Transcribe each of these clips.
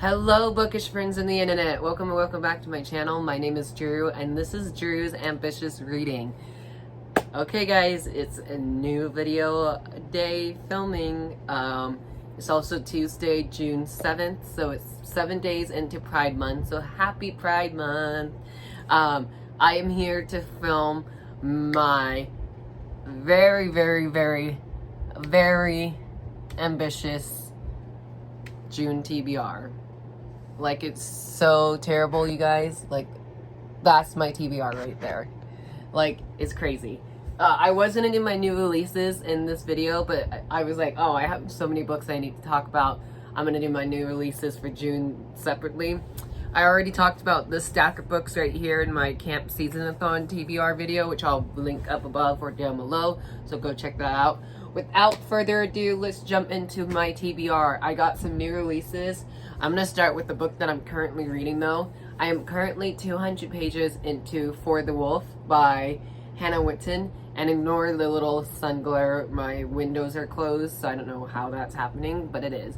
Hello bookish friends in the internet. Welcome and welcome back to my channel. My name is Drew and this is Drew's Ambitious Reading. Okay guys, it's a new video day filming. It's also Tuesday, June 7th, so it's 7 days into Pride Month, so happy Pride Month. I am here to film my very ambitious June TBR. Like, it's so terrible, you guys. Like, that's my TBR right there. Like, it's crazy. I wasn't into my new releases in this video, but I was like, oh, I have so many books I need to talk about. I'm gonna do my new releases for June separately. I already talked about this stack of books right here in my Camp Season-a-thon TBR video, which I'll link up above or down below, so go check that out. Without further ado, let's jump into my TBR. I got some new releases. I'm going to start with the book that I'm currently reading though. I am currently 200 pages into For the Wolf by Hannah Whitten. And ignore the little sun glare, my windows are closed, so I don't know how that's happening, but it is.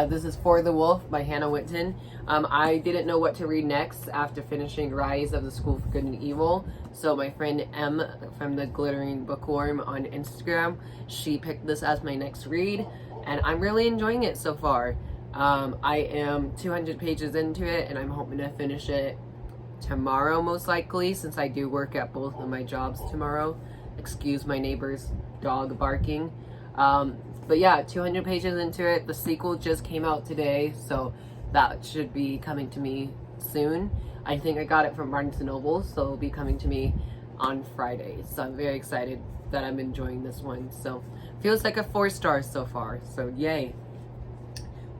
This is For the Wolf by Hannah Whitten. I didn't know what to read next after finishing Rise of the School for Good and Evil, so my friend M from the Glittering Bookworm on Instagram, she picked this as my next read, and I'm really enjoying it so far. I am 200 pages into it, and I'm hoping to finish it tomorrow most likely, since I do work at both of my jobs tomorrow. Excuse my neighbor's dog barking. But yeah, 200 pages into it. The sequel just came out today, so that should be coming to me soon. I think I got it from Barnes & Noble, so it'll be coming to me on Friday. So I'm very excited that I'm enjoying this one. So feels like a 4 stars so far, so yay.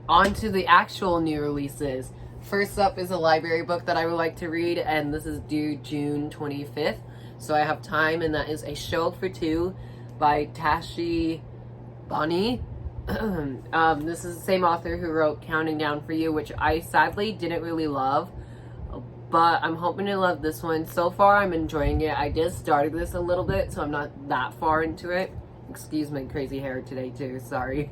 On to the actual new releases. First up is a library book that I would like to read, and this is due June 25th. So I have time, and that is A Show for Two by Tashi Bonnie. This is the same author who wrote Counting Down for You, which I sadly didn't really love, but I'm hoping to love this one. So far, I'm enjoying it. I just started this a little bit, so I'm not that far into it. Excuse my crazy hair today, too. Sorry.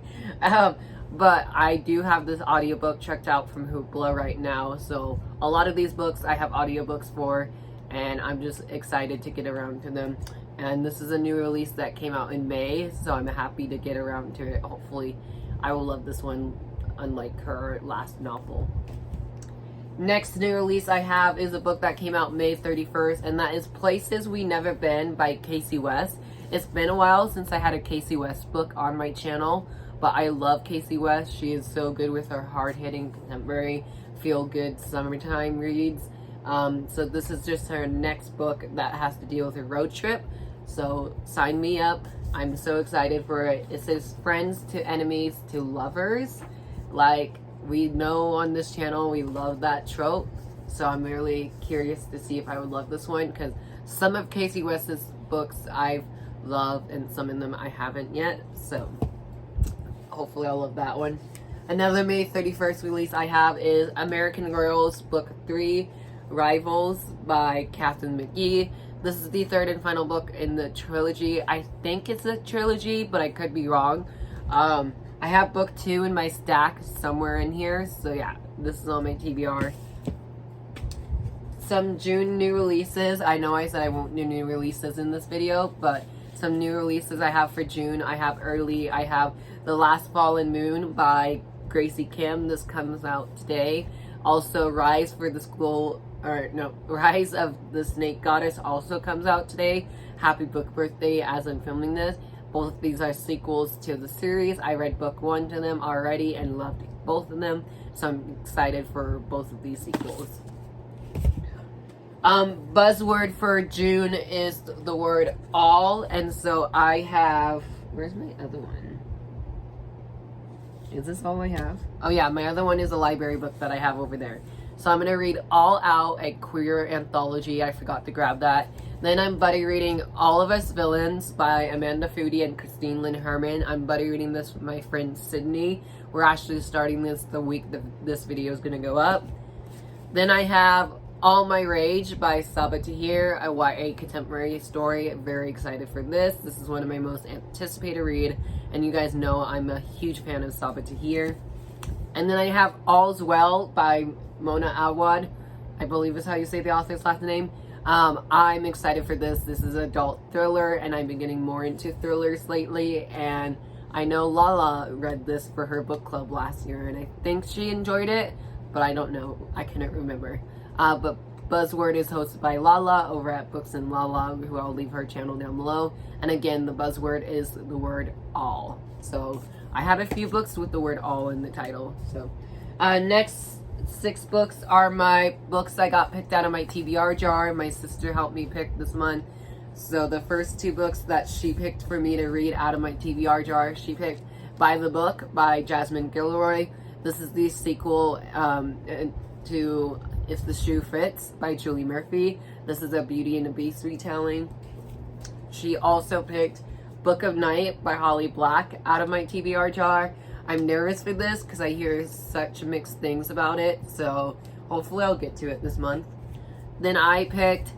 But I do have this audiobook checked out from Hoopla right now, so a lot of these books I have audiobooks for, and I'm just excited to get around to them. And this is a new release that came out in May, so I'm happy to get around to it. Hopefully I will love this one, unlike her last novel. Next new release I have is a book that came out May 31st, and that is Places We Never Been by Casey West. It's been a while since I had a Casey West book on my channel, but I love Casey West. She is so good with her hard-hitting, contemporary, feel-good summertime reads. So this is just her next book that has to deal with a road trip. So sign me up. I'm so excited for it. It says friends to enemies to lovers. Like, we know on this channel we love that trope. So I'm really curious to see if I would love this one, because some of Casey West's books I've loved and some of them I haven't yet. So hopefully I'll love that one. Another May 31st release I have is American Girls Book 3 Rivals by Katherine McGee. This is the third and final book in the trilogy. I think it's a trilogy, but I could be wrong. I have book 2 in my stack somewhere in here, so yeah, this is on my TBR. Some June new releases. I know I said I won't do new releases in this video, but some new releases I have for June. I have early. I have The Last Fallen Moon by Gracie Kim. This comes out today. Also, Rise of the Snake Goddess also comes out today. Happy book birthday as I'm filming this. Both of these are sequels to the series. I read book 1 to them already and loved both of them, so I'm excited for both of these sequels. Buzzword for June is the word all, and so I have, where's my other one? Is this all I have? Oh yeah, my other one is a library book that I have over there. So I'm going to read All Out, a queer anthology. I forgot to grab that. Then I'm buddy reading All of Us Villains by Amanda Foody and Christine Lynn Herman. I'm buddy reading this with my friend Sydney. We're actually starting this the week that this video is going to go up. Then I have All My Rage by Sabaa Tahir, a YA contemporary story. I'm very excited for this. This is one of my most anticipated read, and you guys know I'm a huge fan of Sabaa Tahir. And then I have All's Well by Mona Awad. I believe is how you say the author's last name. I'm excited for this. This is an adult thriller, and I've been getting more into thrillers lately. And I know Lala read this for her book club last year, and I think she enjoyed it, but I don't know. I cannot remember. But Buzzword is hosted by Lala over at Books and Lala, who I'll leave her channel down below. And again, the buzzword is the word all. So I have a few books with the word all in the title. So next 6 books are my books I got picked out of my TBR jar. My sister helped me pick this month. So the first 2 books that she picked for me to read out of my TBR jar, she picked By the Book by Jasmine Gilroy. This is the sequel to If the Shoe Fits by Julie Murphy. This is a Beauty and the Beast retelling. She also picked Book of Night by Holly Black out of my TBR jar. I'm nervous for this because I hear such mixed things about it, so hopefully I'll get to it this month. Then I picked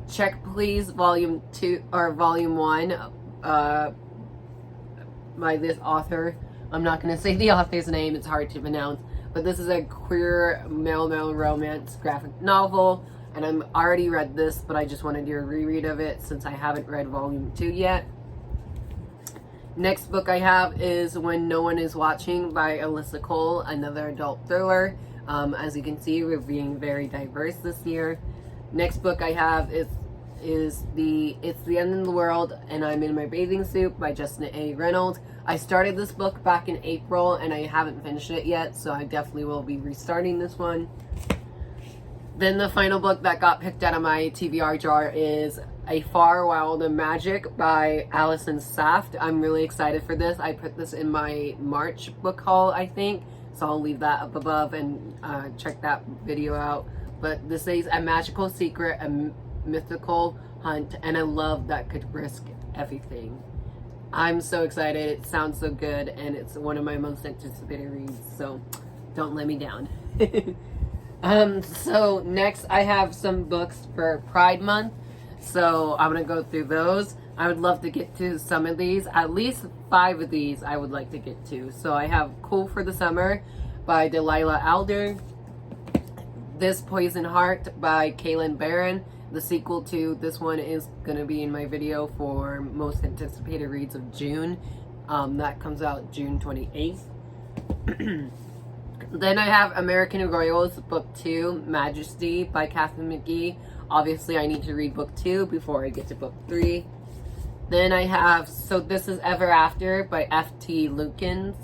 Check Please Volume 2 or Volume 1 by this author. I'm not going to say the author's name, it's hard to pronounce, but this is a queer male romance graphic novel, and I'm already read this, but I just want to do a reread of it since I haven't read Volume 2 yet. Next book I have is When No One Is Watching by Alyssa Cole, another adult thriller. As you can see, we're being very diverse this year. Next book I have is It's the End of the World and I'm in My Bathing Suit by Justin A. Reynolds. I started this book back in April and I haven't finished it yet, so I definitely will be restarting this one. Then the final book that got picked out of my TBR jar is A Far Wilder Magic by Allison Saft. I'm really excited for this. I put this in my March book haul, I think, so I'll leave that up above and check that video out. But this is a magical secret, a mythical hunt, and a love that could risk everything. I'm so excited. It sounds so good, and it's one of my most anticipated reads, so don't let me down. So next I have some books for Pride Month, so I'm gonna go through those. I would love to get to some of these, at least 5 of these I would like to get to. So I have Cool for the Summer by Delilah Alder, This Poison Heart by Kaylin Barron. The sequel to this one is going to be in my video for most anticipated reads of June. That comes out June 28th. Then I have American Royals Book 2, Majesty by Catherine McGee. Obviously I need to read Book 2 before I get to Book 3. Then I have So This Is Ever After by F.T. Lukens.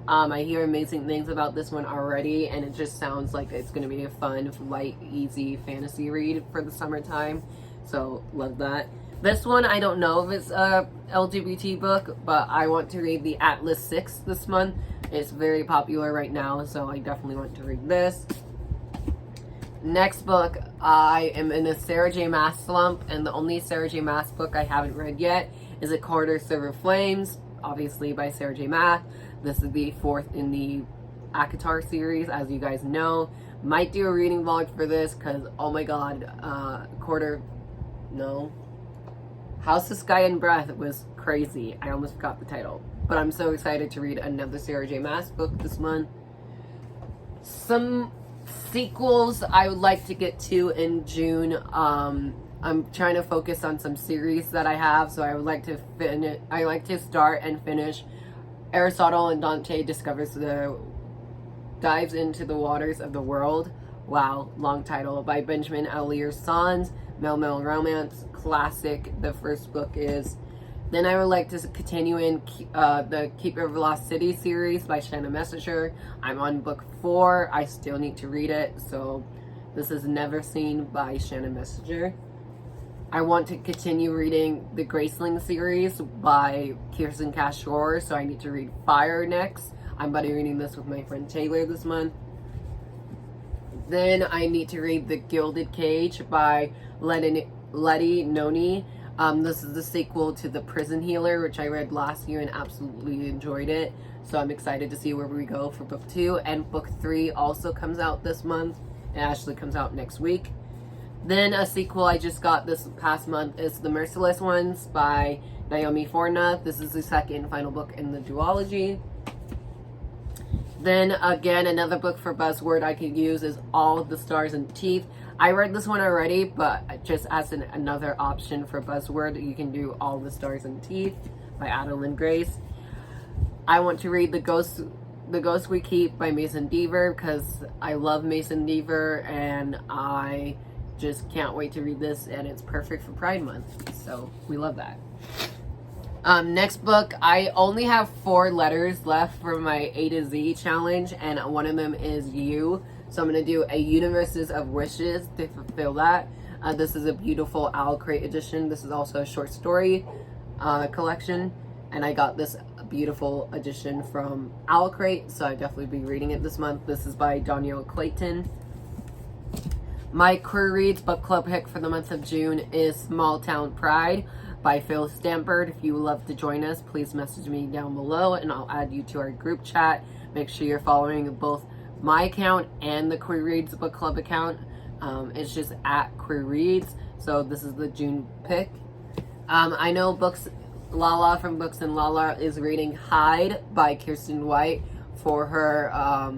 I hear amazing things about this one already, and it just sounds like it's going to be a fun, light, easy fantasy read for the summertime. So, love that. This one, I don't know if it's a LGBT book, but I want to read the Atlas 6 this month. It's very popular right now, so I definitely want to read this. Next book, I am in a Sarah J. Maas slump, and the only Sarah J. Maas book I haven't read yet is A Quarter Silver Flames, obviously by Sarah J. Maas. This is the 4th in the ACOTAR series, as you guys know. Might do a reading vlog for this, because, oh my god, House of Sky and Breath was crazy. I almost forgot the title. But I'm so excited to read another Sarah J. Maas book this month. Some sequels I would like to get to in June. I'm trying to focus on some series that I have, so I would like to finish. I like to start and finish Aristotle and Dante dives into the waters of the world. Wow, long title, by Benjamin Alir Sanz. Male romance, classic. The first book is. Then I would like to continue in the Keeper of Lost City series by Shanna Messenger. I'm on book 4. I still need to read it. So this is Never Seen by Shanna Messenger. I want to continue reading the Graceling series by Kirsten Cashore, so I need to read Fire next. I'm about to be reading this with my friend Taylor this month. Then I need to read The Gilded Cage by Letty Noni. This is the sequel to The Prison Healer, which I read last year and absolutely enjoyed it. So I'm excited to see where we go for book 2. And book 3 also comes out this month. It actually comes out next week. Then a sequel I just got this past month is The Merciless Ones by Naomi Forna. This is the second and final book in the duology. Then again, another book for buzzword I could use is All the Stars and Teeth. I read this one already, but just as another option for buzzword, you can do All the Stars and Teeth by Adeline Grace. I want to read The Ghost We Keep by Mason Deaver because I love Mason Deaver and I just can't wait to read this, and it's perfect for Pride Month, so we love that. Next book, I only have 4 letters left for my A to Z challenge, and one of them is You. So I'm going to do a Universes of Wishes to fulfill that. This is a beautiful Owl Crate edition. This is also a short story collection, and I got this beautiful edition from Owl Crate, so I'll definitely be reading it this month. This is by Danielle Clayton. My Queer Reads book club pick for the month of June is Small Town Pride by Phil Stampford. If you would love to join us, please message me down below and I'll add you to our group chat. Make sure you're following both my account and the Queer Reads book club account. It's just at Queer Reads. So this is the June pick. I know Lala from Books and Lala is reading Hide by Kirsten White for her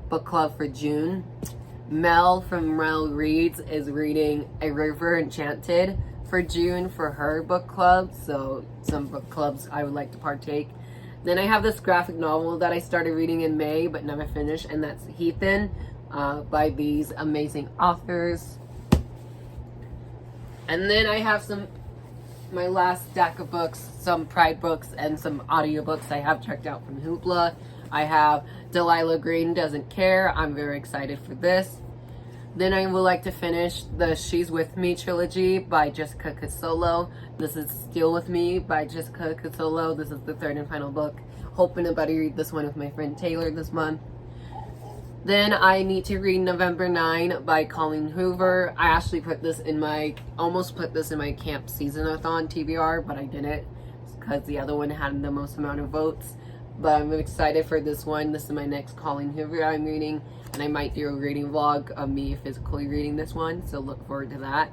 book club for June. Mel from Mel Reads is reading A River Enchanted for June for her book club, so some book clubs I would like to partake. Then I have this graphic novel that I started reading in May but never finished, and that's Heathen by these amazing authors. And then I have my last stack of books, some Pride books and some audiobooks I have checked out from Hoopla. I have Delilah Green Doesn't Care. I'm very excited for this. Then I would like to finish the She's With Me trilogy by Jessica Cassolo. This is Still With Me by Jessica Cassolo. This is the 3rd and final book. Hoping to buddy read this one with my friend Taylor this month. Then I need to read November 9 by Colleen Hoover. I actually almost put this in my camp season-a-thon TBR, but I didn't because the other one had the most amount of votes. But I'm excited for this one. This is my next Colleen Hoover I'm reading, and I might do a reading vlog of me physically reading this one, so look forward to that.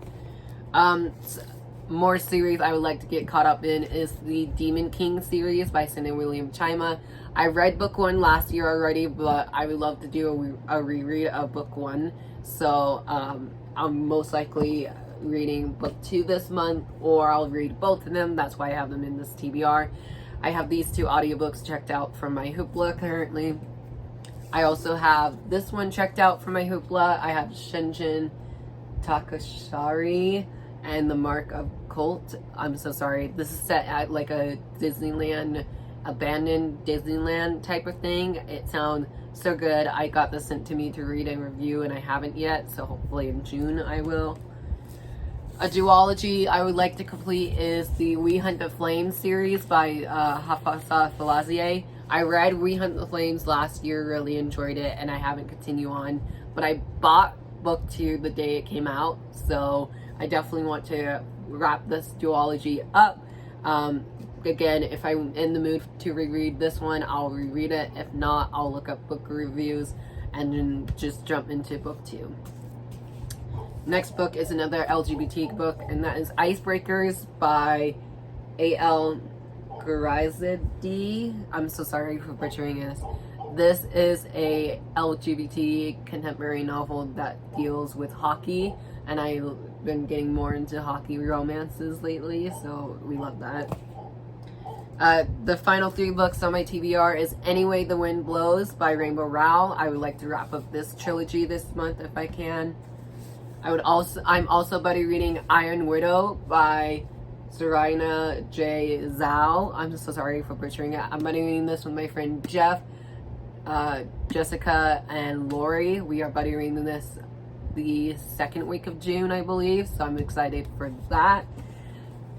More series I would like to get caught up in is the Demon King series by Cindy William Chima. I read book 1 last year already, but I would love to do a reread of book 1. So I'm most likely reading book 2 this month, or I'll read both of them. That's why I have them in this TBR. I have these 2 audiobooks checked out from my Hoopla currently. I also have this one checked out from my Hoopla. I have Shinjin Takashari and The Mark of Cult. I'm so sorry. This is set at like a Disneyland, abandoned Disneyland type of thing. It sounds so good. I got this sent to me to read and review, and I haven't yet, so hopefully in June I will. A duology I would like to complete is the We Hunt the Flames series by Hafsa Falazieh. I read We Hunt the Flames last year, really enjoyed it, and I haven't continued on. But I bought book 2 the day it came out, so I definitely want to wrap this duology up. Again, if I'm in the mood to reread this one, I'll reread it. If not, I'll look up book reviews and then just jump into book 2. Next book is another LGBT book, and that is Icebreakers by A.L. Ghurizadeh. I'm so sorry for butchering this. This is a LGBT contemporary novel that deals with hockey, and I've been getting more into hockey romances lately, so we love that. The final 3 books on my TBR is Anyway the Wind Blows by Rainbow Rowell. I would like to wrap up this trilogy this month if I can. I'm also buddy reading Iron Widow by Serena J. Zhao. I'm so sorry for butchering it. I'm buddy reading this with my friend Jeff, Jessica, and Lori. We are buddy reading this the 2nd week of June, I believe, so I'm excited for that.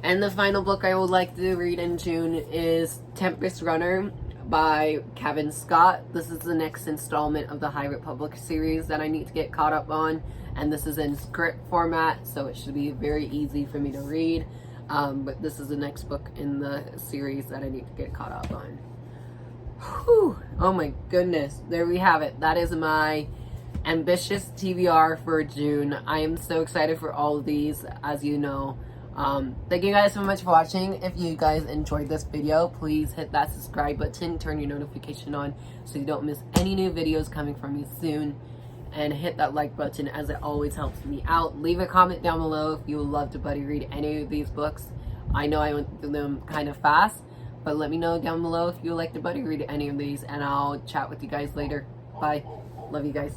And the final book I would like to read in June is Tempest Runner by Kevin Scott. This is the next installment of the High Republic series that I need to get caught up on, and this is in script format, so it should be very easy for me to read. But this is the next book in the series that I need to get caught up on. Whew. Oh my goodness, there we have it. That is my ambitious TBR for June. I am so excited for all of these. As you know, Thank you guys so much for watching. If you guys enjoyed this video, please hit that subscribe button, turn your notification on so you don't miss any new videos coming from me soon, and hit that like button as it always helps me out. Leave a comment down below if you would love to buddy read any of these books. I know I went through them kind of fast, but let me know down below if you would like to buddy read any of these, and I'll chat with you guys later. Bye. Love you guys.